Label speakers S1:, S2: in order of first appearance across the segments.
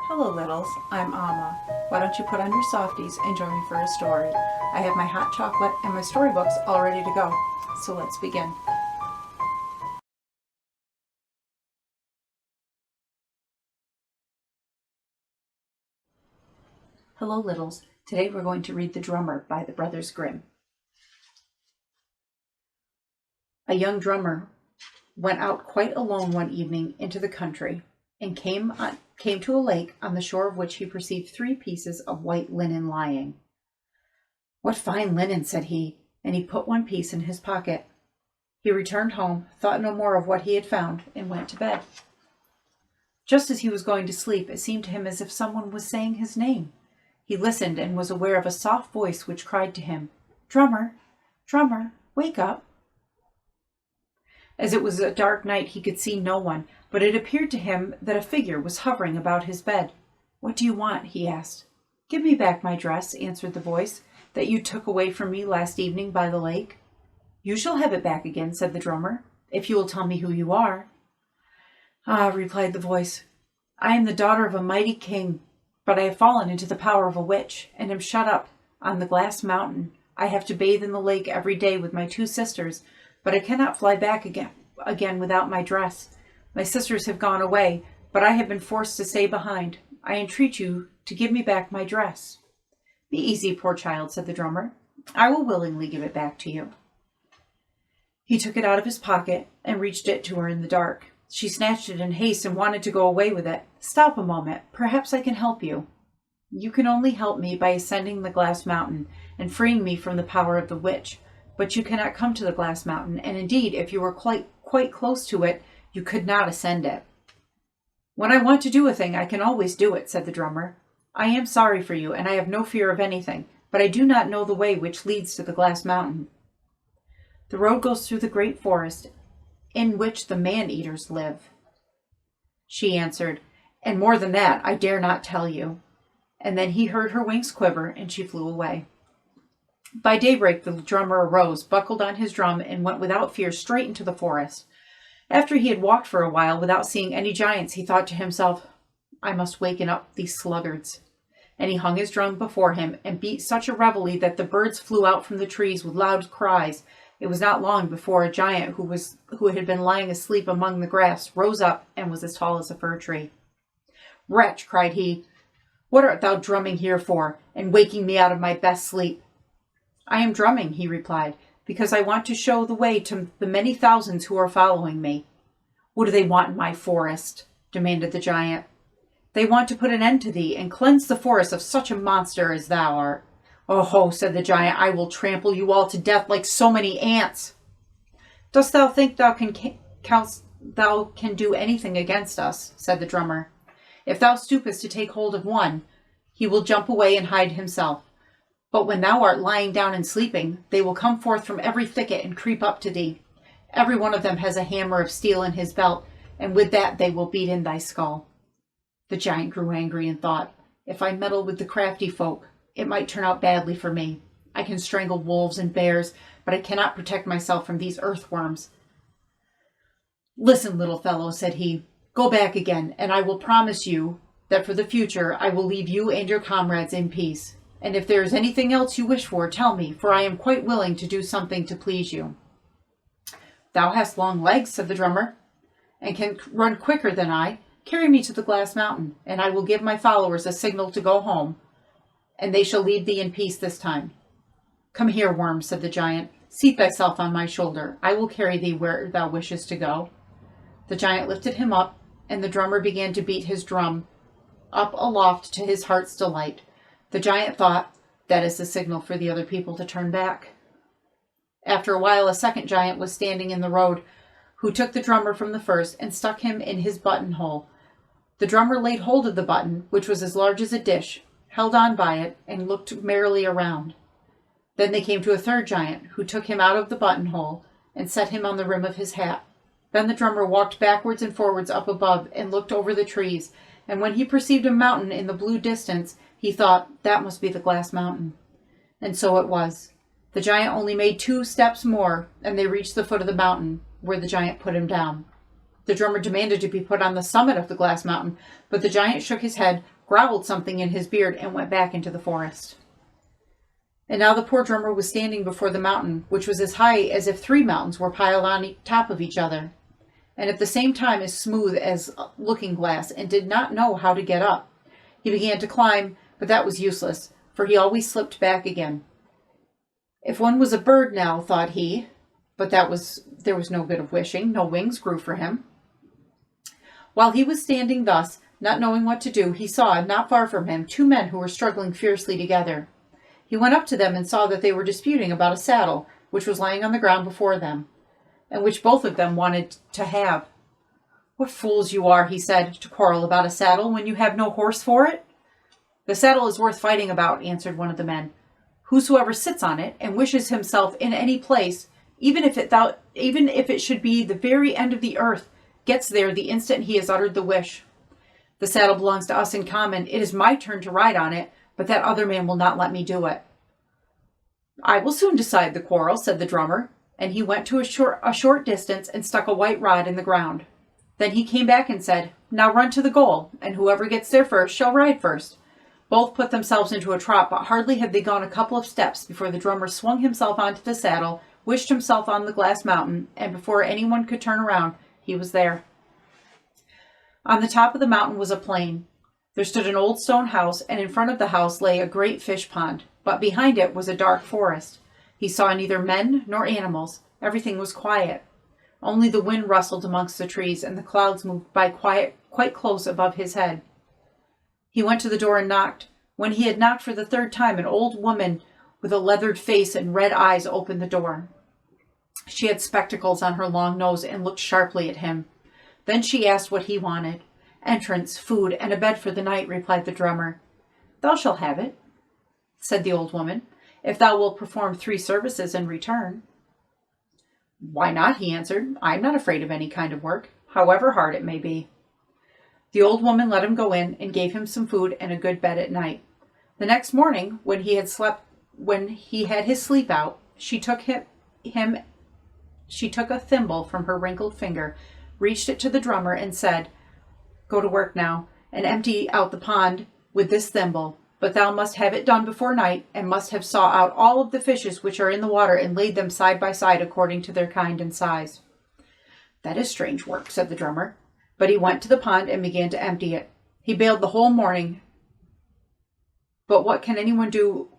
S1: Hello, littles. I'm Amma. Why don't you put on your softies and join me for a story? I have my hot chocolate and my storybooks all ready to go. So let's begin. Hello, littles. Today we're going to read The Drummer by the Brothers Grimm. A young drummer went out quite alone one evening into the country and came to a lake on the shore of which he perceived 3 pieces of white linen lying. "What fine linen," said he, and he put one piece in his pocket. He returned home, thought no more of what he had found, and went to bed. Just as he was going to sleep, it seemed to him as if someone was saying his name. He listened and was aware of a soft voice which cried to him, "Drummer, drummer, wake up." As it was a dark night, he could see no one, but it appeared to him that a figure was hovering about his bed. "What do you want?" he asked. "Give me back my dress," answered the voice, "that you took away from me last evening by the lake." "You shall have it back again," said the drummer, "if you will tell me who you are." "Ah," replied the voice, "I am the daughter of a mighty king, but I have fallen into the power of a witch, and am shut up on the glass mountain. I have to bathe in the lake every day with my 2 sisters, but I cannot fly back again without my dress. My sisters have gone away, but I have been forced to stay behind. I entreat you to give me back my dress." "Be easy, poor child," said the drummer. "I will willingly give it back to you." He took it out of his pocket and reached it to her in the dark. She snatched it in haste and wanted to go away with it. "Stop a moment. Perhaps I can help you." "You can only help me by ascending the glass mountain and freeing me from the power of the witch. But you cannot come to the glass mountain, and indeed, if you were quite close to it, you could not ascend it." "When I want to do a thing, I can always do it," said the drummer. "I am sorry for you, and I have no fear of anything, but I do not know the way which leads to the glass mountain." "The road goes through the great forest in which the man-eaters live," she answered, "and more than that I dare not tell you." And then he heard her wings quiver, and she flew away. By daybreak the drummer arose, buckled on his drum, and went without fear straight into the forest. After he had walked for a while without seeing any giants, he thought to himself, "I must waken up these sluggards." And he hung his drum before him and beat such a reveille that the birds flew out from the trees with loud cries. It was not long before a giant who had been lying asleep among the grass rose up and was as tall as a fir tree. "Wretch," cried he, "what art thou drumming here for, and waking me out of my best sleep?" "I am drumming," he replied, "because I want to show the way to the many thousands who are following me." "What do they want in my forest?" demanded the giant. "They want to put an end to thee and cleanse the forest of such a monster as thou art." "Oh ho," said the giant, "I will trample you all to death like so many ants." "Dost thou think thou can do anything against us?" said the drummer. "If thou stoopest to take hold of one, he will jump away and hide himself. But when thou art lying down and sleeping, they will come forth from every thicket and creep up to thee. Every one of them has a hammer of steel in his belt, and with that they will beat in thy skull." The giant grew angry and thought, "If I meddle with the crafty folk, it might turn out badly for me. I can strangle wolves and bears, but I cannot protect myself from these earthworms." "Listen, little fellow," said he, "go back again, and I will promise you that for the future I will leave you and your comrades in peace. And if there is anything else you wish for, tell me, for I am quite willing to do something to please you." "Thou hast long legs," said the drummer, "and can run quicker than I. Carry me to the glass mountain, and I will give my followers a signal to go home, and they shall leave thee in peace this time." "Come here, worm," said the giant. "Seat thyself on my shoulder. I will carry thee where thou wishest to go." The giant lifted him up, and the drummer began to beat his drum up aloft to his heart's delight. The giant thought, "That is the signal for the other people to turn back." After a while, a second giant was standing in the road, who took the drummer from the first and stuck him in his buttonhole. The drummer laid hold of the button, which was as large as a dish, held on by it, and looked merrily around. Then they came to a third giant, who took him out of the buttonhole and set him on the rim of his hat. Then the drummer walked backwards and forwards up above and looked over the trees, and when he perceived a mountain in the blue distance, he thought, "That must be the glass mountain." And so it was. The giant only made 2 steps more, and they reached the foot of the mountain, where the giant put him down. The drummer demanded to be put on the summit of the glass mountain, but the giant shook his head, growled something in his beard, and went back into the forest. And now the poor drummer was standing before the mountain, which was as high as if 3 mountains were piled on top of each other, and at the same time as smooth as looking glass, and did not know how to get up. He began to climb, but that was useless, for he always slipped back again. If one was a bird now, thought he, but there was no good of wishing, no wings grew for him. While he was standing thus, not knowing what to do, he saw, not far from him, 2 men who were struggling fiercely together. He went up to them and saw that they were disputing about a saddle, which was lying on the ground before them, and which both of them wanted to have. "What fools you are," he said, "to quarrel about a saddle when you have no horse for it." "The saddle is worth fighting about," answered one of the men. "Whosoever sits on it and wishes himself in any place, even if it should be the very end of the earth, gets there the instant he has uttered the wish. The saddle belongs to us in common. It is my turn to ride on it, but that other man will not let me do it." "I will soon decide the quarrel," said the drummer, and he went to a short distance and stuck a white rod in the ground. Then he came back and said, "Now run to the goal, and whoever gets there first shall ride first." Both put themselves into a trot, but hardly had they gone a couple of steps before the drummer swung himself onto the saddle, wished himself on the glass mountain, and before anyone could turn around, he was there. On the top of the mountain was a plain. There stood an old stone house, and in front of the house lay a great fish pond, but behind it was a dark forest. He saw neither men nor animals. Everything was quiet. Only the wind rustled amongst the trees, and the clouds moved by quite close above his head. He went to the door and knocked. When he had knocked for the 3rd time, an old woman with a leathered face and red eyes opened the door. She had spectacles on her long nose and looked sharply at him. Then she asked what he wanted. "Entrance, food, and a bed for the night," replied the drummer. "Thou shalt have it," said the old woman, "if thou wilt perform 3 services in return." "Why not?" he answered. "I am not afraid of any kind of work, however hard it may be." The old woman let him go in and gave him some food and a good bed at night. The next morning, when he had his sleep out, she took a thimble from her wrinkled finger, reached it to the drummer, and said, "Go to work now, and empty out the pond with this thimble, but thou must have it done before night, and must have saw out all of the fishes which are in the water, and laid them side by side according to their kind and size." "That is strange work," said the drummer. But he went to the pond and began to empty it. He bailed the whole morning. But what can anyone do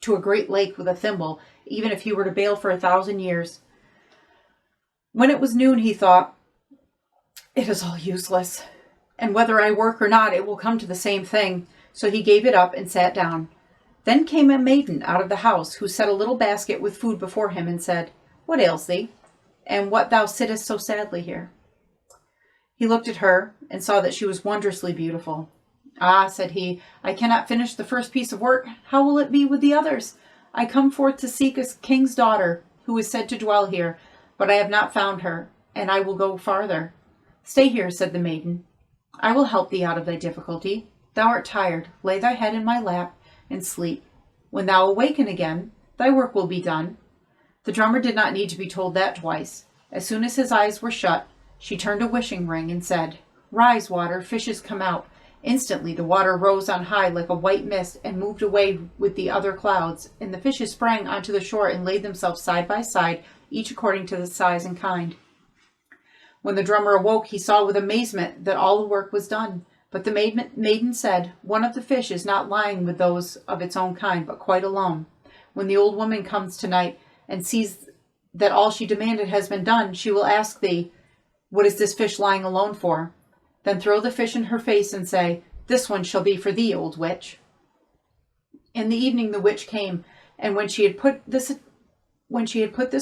S1: to a great lake with a thimble, even if he were to bail for 1,000 years? When it was noon, he thought, "It is all useless, and whether I work or not, it will come to the same thing." So he gave it up and sat down. Then came a maiden out of the house, who set a little basket with food before him, and said, "What ails thee, and what thou sittest so sadly here?" He looked at her, and saw that she was wondrously beautiful. "Ah," said he, "I cannot finish the first piece of work. How will it be with the others? I come forth to seek a king's daughter, who is said to dwell here, but I have not found her, and I will go farther." "Stay here," said the maiden. "I will help thee out of thy difficulty. Thou art tired. Lay thy head in my lap, and sleep. When thou awaken again, thy work will be done." The drummer did not need to be told that twice. As soon as his eyes were shut, she turned a wishing ring and said, "Rise, water, fishes come out." Instantly the water rose on high like a white mist and moved away with the other clouds, and the fishes sprang onto the shore and laid themselves side by side, each according to the size and kind. When the drummer awoke, he saw with amazement that all the work was done. But the maiden said, "One of the fish is not lying with those of its own kind, but quite alone. When the old woman comes tonight and sees that all she demanded has been done, she will ask thee, 'What is this fish lying alone for?' Then throw the fish in her face and say, 'This one shall be for thee, old witch.'" In the evening the witch came, and when she had put this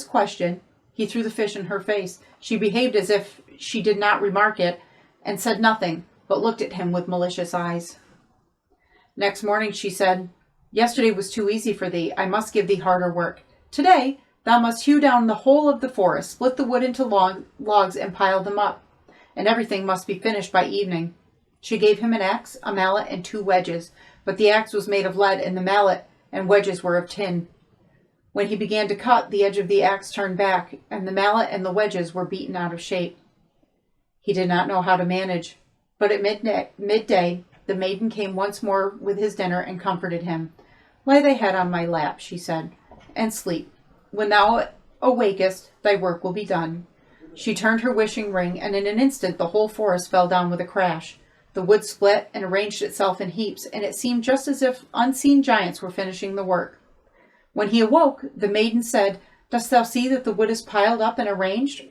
S1: question, he threw the fish in her face. She behaved as if she did not remark it, and said nothing, but looked at him with malicious eyes. Next morning she said, "Yesterday was too easy for thee. I must give thee harder work. Today thou must hew down the whole of the forest, split the wood into logs, and pile them up, and everything must be finished by evening." She gave him an axe, a mallet, and 2 wedges, but the axe was made of lead, and the mallet and wedges were of tin. When he began to cut, the edge of the axe turned back, and the mallet and the wedges were beaten out of shape. He did not know how to manage, but at midday the maiden came once more with his dinner and comforted him. "Lay thy head on my lap," she said, "and sleep. When thou awakest, thy work will be done." She turned her wishing ring, and in an instant the whole forest fell down with a crash. The wood split and arranged itself in heaps, and it seemed just as if unseen giants were finishing the work. When he awoke, the maiden said, "Dost thou see that the wood is piled up and arranged?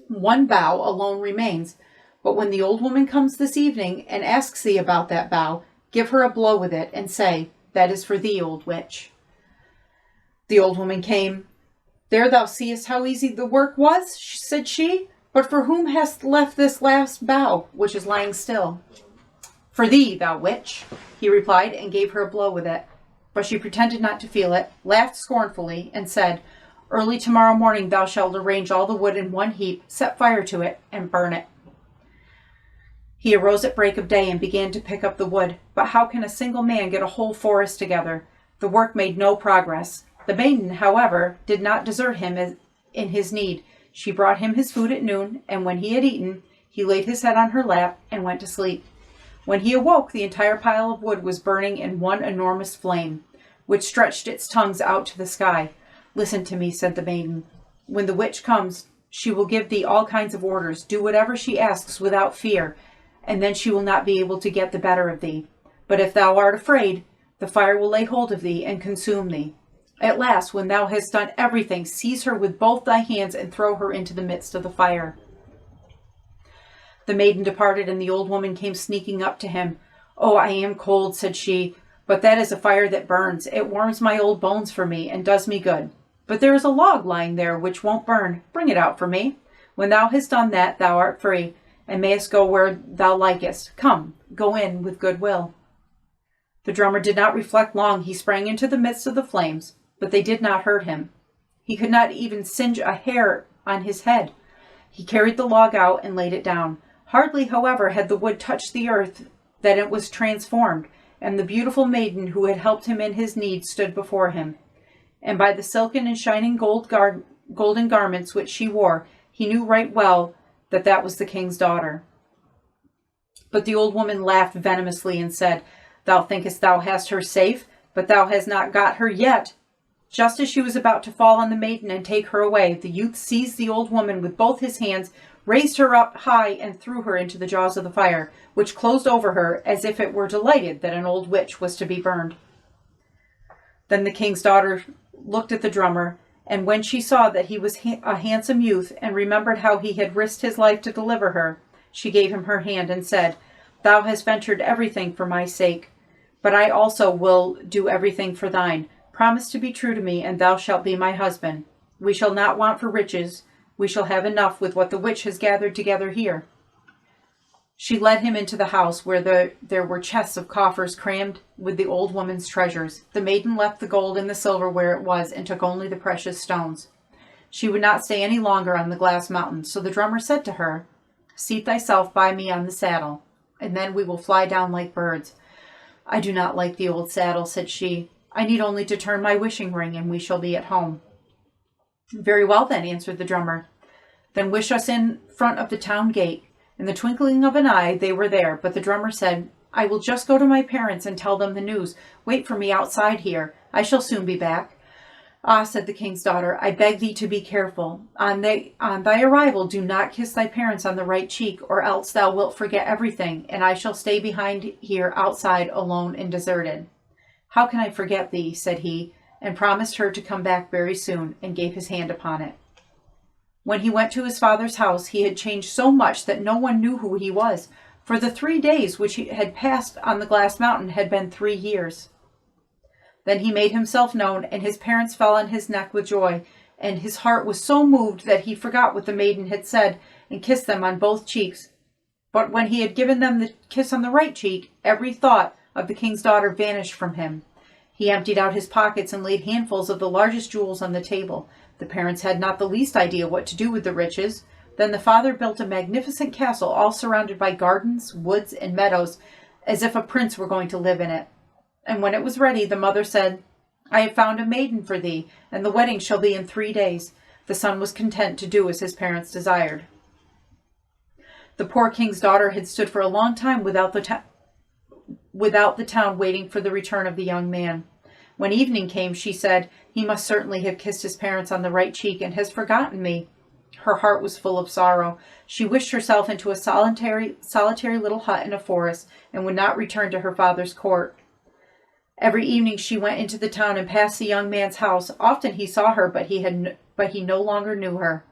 S1: One bough alone remains. But when the old woman comes this evening and asks thee about that bough, give her a blow with it and say, 'That is for thee, old witch.'" The old woman came. "There thou seest how easy the work was," said she. "But for whom hast left this last bough, which is lying still?" "For thee, thou witch," he replied, and gave her a blow with it. But she pretended not to feel it, laughed scornfully, and said, "Early tomorrow morning thou shalt arrange all the wood in one heap, set fire to it, and burn it." He arose at break of day and began to pick up the wood. But how can a single man get a whole forest together? The work made no progress. The maiden, however, did not desert him in his need. She brought him his food at noon, and when he had eaten, he laid his head on her lap and went to sleep. When he awoke, the entire pile of wood was burning in one enormous flame, which stretched its tongues out to the sky. "Listen to me," said the maiden. "When the witch comes, she will give thee all kinds of orders. Do whatever she asks without fear, and then she will not be able to get the better of thee. But if thou art afraid, the fire will lay hold of thee and consume thee. At last, when thou hast done everything, seize her with both thy hands and throw her into the midst of the fire." The maiden departed, and the old woman came sneaking up to him. "Oh, I am cold," said she, "but that is a fire that burns. It warms my old bones for me and does me good. But there is a log lying there which won't burn. Bring it out for me. When thou hast done that, thou art free, and mayest go where thou likest. Come, go in with good will." The drummer did not reflect long. He sprang into the midst of the flames, but they did not hurt him. He could not even singe a hair on his head. He carried the log out and laid it down. Hardly, however, had the wood touched the earth that it was transformed, and the beautiful maiden who had helped him in his need stood before him. And by the silken and shining golden garments which she wore, he knew right well that that was the king's daughter. But the old woman laughed venomously and said, "Thou thinkest thou hast her safe, but thou hast not got her yet." Just as she was about to fall on the maiden and take her away, the youth seized the old woman with both his hands, raised her up high, and threw her into the jaws of the fire, which closed over her as if it were delighted that an old witch was to be burned. Then the king's daughter looked at the drummer, and when she saw that he was a handsome youth, and remembered how he had risked his life to deliver her, she gave him her hand and said, "Thou hast ventured everything for my sake, but I also will do everything for thine. Promise to be true to me, and thou shalt be my husband. We shall not want for riches. We shall have enough with what the witch has gathered together here." She led him into the house, where there were chests of coffers crammed with the old woman's treasures. The maiden left the gold and the silver where it was, and took only the precious stones. She would not stay any longer on the glass mountain, so the drummer said to her, "Seat thyself by me on the saddle, and then we will fly down like birds." "I do not like the old saddle," said she. "I need only to turn my wishing ring, and we shall be at home." "Very well, then," answered the drummer. "Then wish us in front of the town gate." In the twinkling of an eye, they were there, but the drummer said, "I will just go to my parents and tell them the news. Wait for me outside here. I shall soon be back." "Ah," said the king's daughter, "I beg thee to be careful. On thy arrival, do not kiss thy parents on the right cheek, or else thou wilt forget everything, and I shall stay behind here outside alone and deserted." "How can I forget thee?" said he, and promised her to come back very soon, and gave his hand upon it. When he went to his father's house, he had changed so much that no one knew who he was, for the 3 days which he had passed on the glass mountain had been 3 years. Then he made himself known, and his parents fell on his neck with joy, and his heart was so moved that he forgot what the maiden had said, and kissed them on both cheeks. But when he had given them the kiss on the right cheek, every thought of the king's daughter vanished from him. He emptied out his pockets and laid handfuls of the largest jewels on the table. The parents had not the least idea what to do with the riches. Then the father built a magnificent castle, all surrounded by gardens, woods, and meadows, as if a prince were going to live in it. And when it was ready, the mother said, "I have found a maiden for thee, and the wedding shall be in 3 days." The son was content to do as his parents desired. The poor king's daughter had stood for a long time without without the town waiting for the return of the young man. When evening came, she said, "He must certainly have kissed his parents on the right cheek and has forgotten me." Her heart was full of sorrow. She wished herself into a solitary little hut in a forest, and would not return to her father's court. Every evening she went into the town and passed the young man's house. Often he saw her, but he no longer knew her.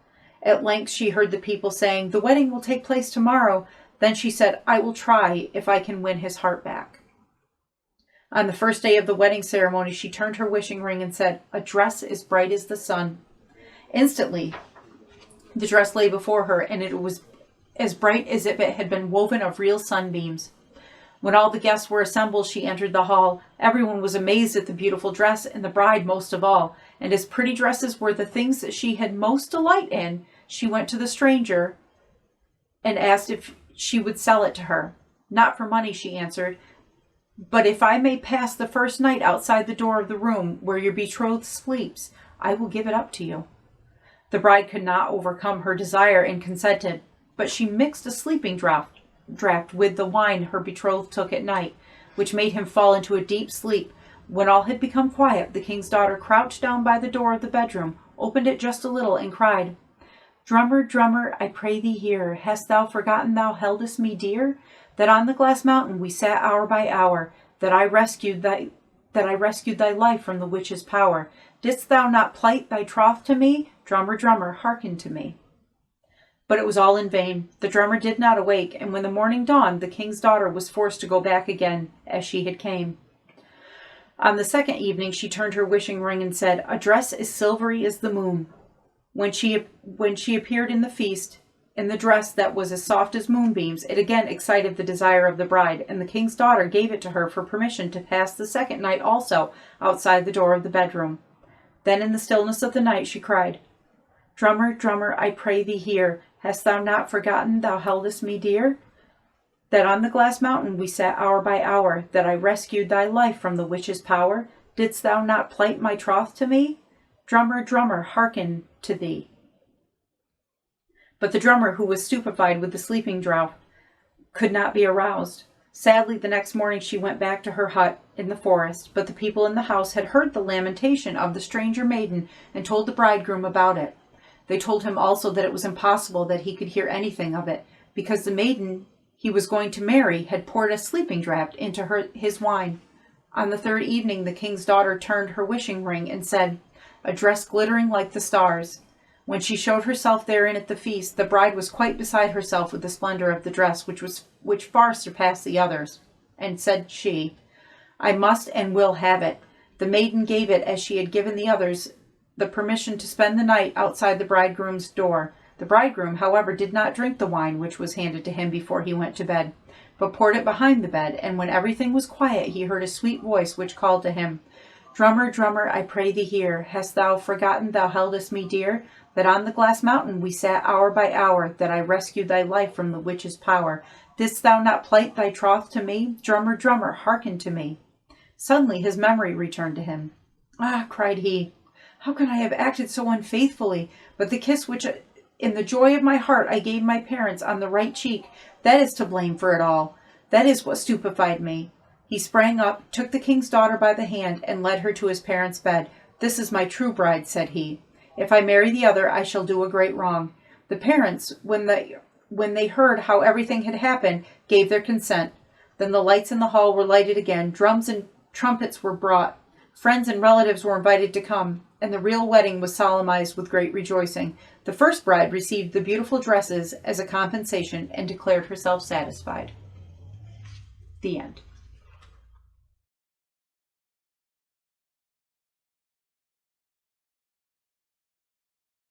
S1: At length she heard the people saying, "The wedding will take place tomorrow." Then she said, "I will try if I can win his heart back." On the first day of the wedding ceremony, she turned her wishing ring and said, "A dress as bright as the sun." Instantly, the dress lay before her, and it was as bright as if it had been woven of real sunbeams. When all the guests were assembled, she entered the hall. Everyone was amazed at the beautiful dress, and the bride most of all. And as pretty dresses were the things that she had most delight in, she went to the stranger and asked if she would sell it to her. "Not for money," she answered, "but if I may pass the first night outside the door of the room where your betrothed sleeps, I will give it up to you." The bride could not overcome her desire and consented, but she mixed a sleeping draught with the wine her betrothed took at night, which made him fall into a deep sleep. When all had become quiet, the king's daughter crouched down by the door of the bedroom, opened it just a little, and cried, "Drummer, drummer, I pray thee hear, hast thou forgotten thou heldest me dear? That on the glass mountain we sat hour by hour, that I rescued thy life from the witch's power. Didst thou not plight thy troth to me? Drummer, drummer, hearken to me." But it was all in vain. The drummer did not awake, and when the morning dawned, the king's daughter was forced to go back again as she had came. On the second evening she turned her wishing ring and said, "A dress as silvery as the moon." When she appeared in the feast, in the dress that was as soft as moonbeams, it again excited the desire of the bride, and the king's daughter gave it to her for permission to pass the second night also outside the door of the bedroom. Then in the stillness of the night she cried, "Drummer, drummer, I pray thee hear, hast thou not forgotten thou heldest me dear? That on the glass mountain we sat hour by hour, that I rescued thy life from the witch's power? Didst thou not plight my troth to me? Drummer, drummer, hearken to thee." But the drummer, who was stupefied with the sleeping draught, could not be aroused. Sadly, the next morning she went back to her hut in the forest, but the people in the house had heard the lamentation of the stranger maiden and told the bridegroom about it. They told him also that it was impossible that he could hear anything of it, because the maiden he was going to marry had poured a sleeping draught into his wine. On the third evening the king's daughter turned her wishing ring and said, "A dress glittering like the stars." When she showed herself therein at the feast, the bride was quite beside herself with the splendor of the dress, which far surpassed the others. And said she, "I must and will have it." The maiden gave it, as she had given the others, the permission to spend the night outside the bridegroom's door. The bridegroom, however, did not drink the wine which was handed to him before he went to bed, but poured it behind the bed, and when everything was quiet he heard a sweet voice which called to him, "Drummer, drummer, I pray thee hear, hast thou forgotten thou heldest me dear? That on the glass mountain we sat hour by hour, that I rescued thy life from the witch's power. Didst thou not plight thy troth to me? Drummer, drummer, hearken to me." Suddenly his memory returned to him. "Ah," cried he, "how can I have acted so unfaithfully? But the kiss which in the joy of my heart I gave my parents on the right cheek, that is to blame for it all. That is what stupefied me." He sprang up, took the king's daughter by the hand, and led her to his parents' bed. "This is my true bride," said he. "If I marry the other, I shall do a great wrong." The parents, when they heard how everything had happened, gave their consent. Then the lights in the hall were lighted again, drums and trumpets were brought, friends and relatives were invited to come, and the real wedding was solemnized with great rejoicing. The first bride received the beautiful dresses as a compensation and declared herself satisfied. The end.